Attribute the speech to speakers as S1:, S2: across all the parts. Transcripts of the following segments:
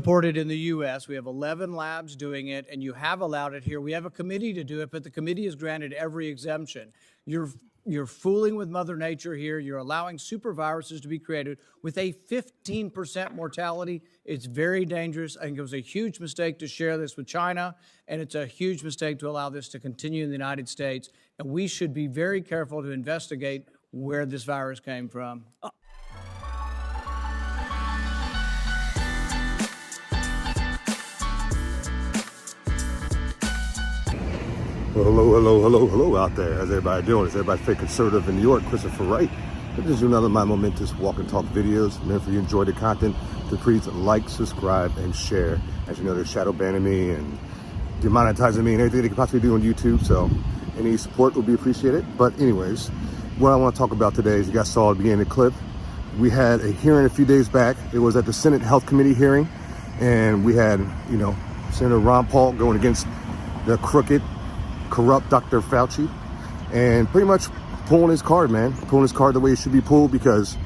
S1: Reported in the U.S. We have 11 labs doing it, and you have allowed it here. We have a committee to do it, but the committee has granted every exemption. You're fooling with Mother Nature here. You're allowing super viruses to be created with a 15% mortality. It's very dangerous. I think it was a huge mistake to share this with China, and it's a huge mistake to allow this to continue in the United States. And we should be very careful to investigate where this virus came from.
S2: Well, hello out there. How's everybody doing? Is everybody stay conservative in New York? Christopher Wright. This is another of my momentous walk and talk videos. And if you enjoy the content, to please like, subscribe, and share. As you know, they're shadow banning me and demonetizing me and everything they could possibly do on YouTube. So any support will be appreciated. But anyways, what I want to talk about today is, you guys saw at the beginning of the clip, we had a hearing a few days back. It was at the Senate Health Committee hearing. And we had, Senator Ron Paul going against the corrupt Dr. Fauci, and pretty much pulling his card, man. Pulling his card the way it should be pulled, because,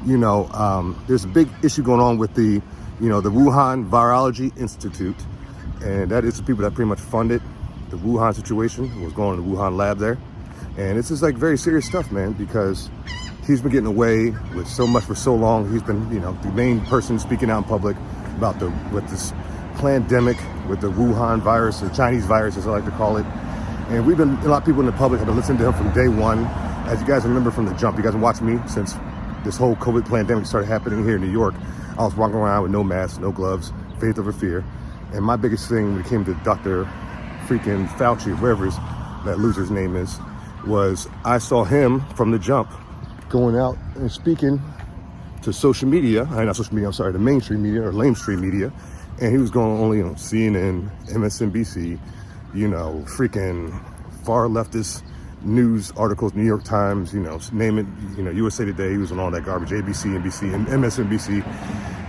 S2: there's a big issue going on with the Wuhan Virology Institute. And that is the people that pretty much funded the Wuhan situation, was going to the Wuhan lab there. And it's just like very serious stuff, man, because he's been getting away with so much for so long. He's been, the main person speaking out in public about with this pandemic, with the Wuhan virus, or Chinese virus, as I like to call it. And a lot of people in the public have been listening to him from day one. As you guys remember from the jump, you guys have watched me since this whole COVID pandemic started happening here in New York. I was walking around with no mask, no gloves, faith over fear. And my biggest thing when it came to Dr. freaking Fauci, whoever that loser's name is, was I saw him from the jump going out and speaking to social media, not social media, I'm sorry, the mainstream media or lamestream media. And he was going only on CNN, MSNBC, freaking far leftist news articles, New York Times, name it, USA Today. He was on all that garbage, ABC, NBC, and MSNBC.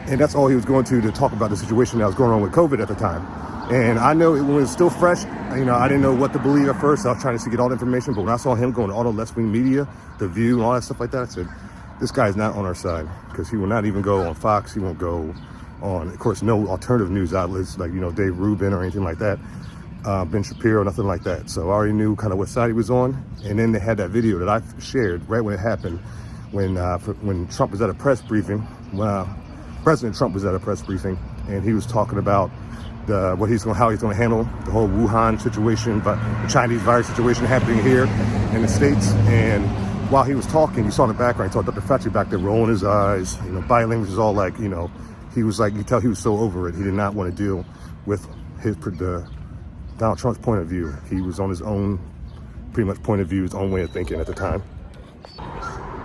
S2: And that's all he was going to talk about the situation that was going on with COVID at the time. And I know it was still fresh. I didn't know what to believe at first. I was trying to get all the information. But when I saw him going to all the left-wing media, The View, and all that stuff like that, I said, this guy's not on our side, because he will not even go on Fox. He won't go on, of course, no alternative news outlets like, Dave Rubin or anything like that. Ben Shapiro, nothing like that. So I already knew kind of what side he was on. And then they had that video that I shared right when it happened, when Trump was at a press briefing. President Trump was at a press briefing, and he was talking about how he's going to handle the whole Wuhan situation, but the Chinese virus situation happening here in the States. And while he was talking, you saw in the background, you saw Dr. Fauci back there rolling his eyes. Body language is all like, he was like, you tell he was so over it. He did not want to deal with Donald Trump's point of view. He was on his own, pretty much point of view, his own way of thinking at the time.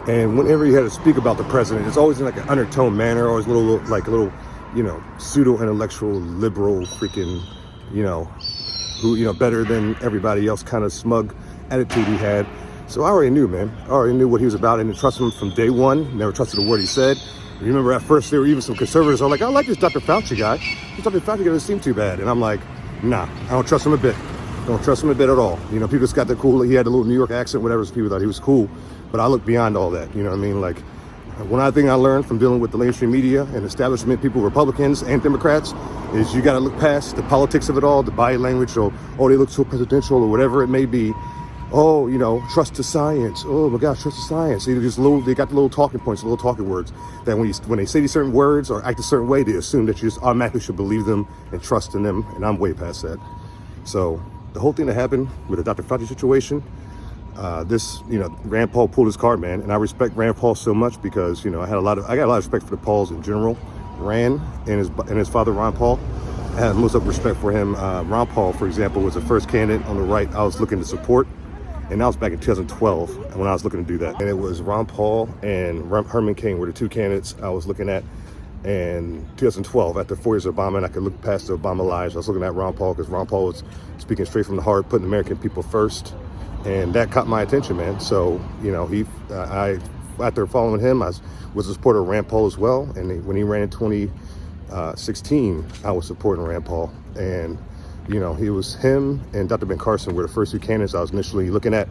S2: And whenever he had to speak about the president, it's always in like an undertone manner, always a little, pseudo-intellectual, liberal, freaking, who, better than everybody else kind of smug attitude he had. So I already knew, man. I already knew what he was about, and trusted him from day one. Never trusted a word he said. You remember at first there were even some conservatives who were like, I like this Dr. Fauci guy. This Dr. Fauci guy doesn't seem too bad. And I'm like, nah, I don't trust him a bit. Don't trust him a bit at all. People just got the cool, he had a little New York accent, whatever, so people thought he was cool. But I look beyond all that, you know what I mean? Like, one other thing I learned from dealing with the mainstream media and establishment people, Republicans and Democrats, is you got to look past the politics of it all, the body language, or, they look so presidential, or whatever it may be. Trust to science. Oh my gosh, trust to science. They got the little talking points, little talking words that when they say these certain words or act a certain way, they assume that you just automatically should believe them and trust in them. And I'm way past that. So the whole thing that happened with the Dr. Fauci situation, Rand Paul pulled his card, man. And I respect Rand Paul so much because, I got a lot of respect for the Pauls in general. Rand and his father, Ron Paul. I have most of respect for him. Ron Paul, for example, was the first candidate on the right I was looking to support. And that was back in 2012 when I was looking to do that. And it was Ron Paul and Herman Cain were the two candidates I was looking at. And 2012, after 4 years of Obama, and I could look past the Obama lies, I was looking at Ron Paul because Ron Paul was speaking straight from the heart, putting American people first. And that caught my attention, man. So, after following him, I was a supporter of Rand Paul as well. And when he ran in 2016, I was supporting Rand Paul. And he was him and Dr. Ben Carson were the first two candidates I was initially looking at.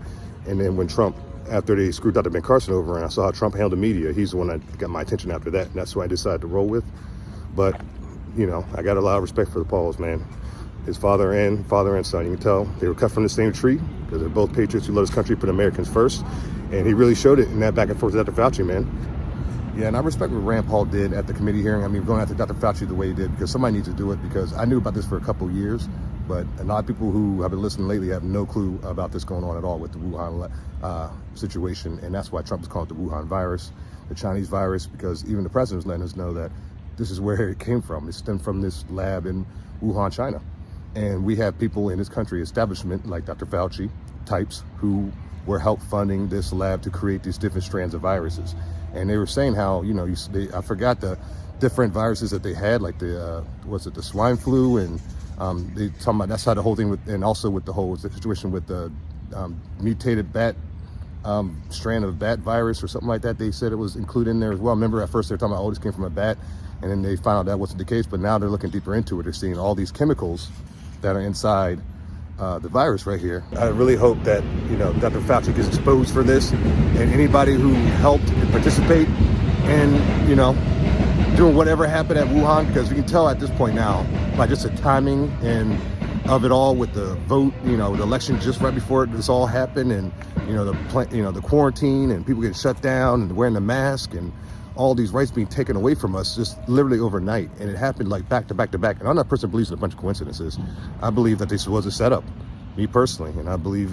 S2: And then when Trump, after they screwed Dr. Ben Carson over and I saw how Trump handled the media, he's the one that got my attention after that. And that's who I decided to roll with. But you know, I got a lot of respect for the Pauls, man. His father and son, you can tell they were cut from the same tree because they're both patriots who love this country, put Americans first. And he really showed it in that back and forth with Dr. Fauci, man. Yeah, and I respect what Rand Paul did at the committee hearing. I mean, going after Dr. Fauci the way he did, because somebody needs to do it, because I knew about this for a couple of years, but a lot of people who have been listening lately have no clue about this going on at all with the Wuhan situation. And that's why Trump is calling it the Wuhan virus, the Chinese virus, because even the president is letting us know that this is where it came from. It stemmed from this lab in Wuhan, China. And we have people in this country, establishment like Dr. Fauci types, who were help funding this lab to create these different strands of viruses. And they were saying how, you know, I forgot the different viruses that they had, like the swine flu, and they talking about that's how the whole thing with, and also with the whole situation with the mutated bat strand of bat virus or something like that. They said it was included in there as well. Remember, at first they were talking about, oh, this came from a bat, and then they found out that wasn't the case. But now they're looking deeper into it. They're seeing all these chemicals that are inside the virus right here. I really hope that, you know, Dr. Fauci gets exposed for this, and anybody who helped and participate in, you know, doing whatever happened at Wuhan, because we can tell at this point now by just the timing and of it all with the vote, you know, the election just right before this all happened, and you know, the quarantine and people getting shut down and wearing the mask and all these rights being taken away from us just literally overnight. And it happened like back to back to back. And I'm not a person who believes in a bunch of coincidences. I believe that this was a setup, me personally. And I believe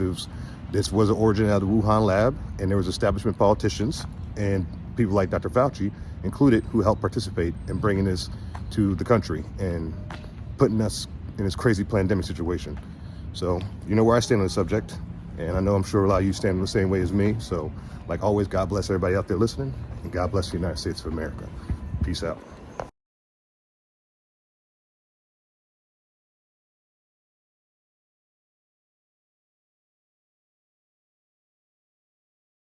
S2: this was an origin out of the Wuhan lab, and there was establishment politicians and people like Dr. Fauci included who helped participate in bringing this to the country and putting us in this crazy pandemic situation. So you know where I stand on the subject. And I know I'm sure a lot of you stand in the same way as me. So like always, God bless everybody out there listening, and God bless the United States of America. Peace out.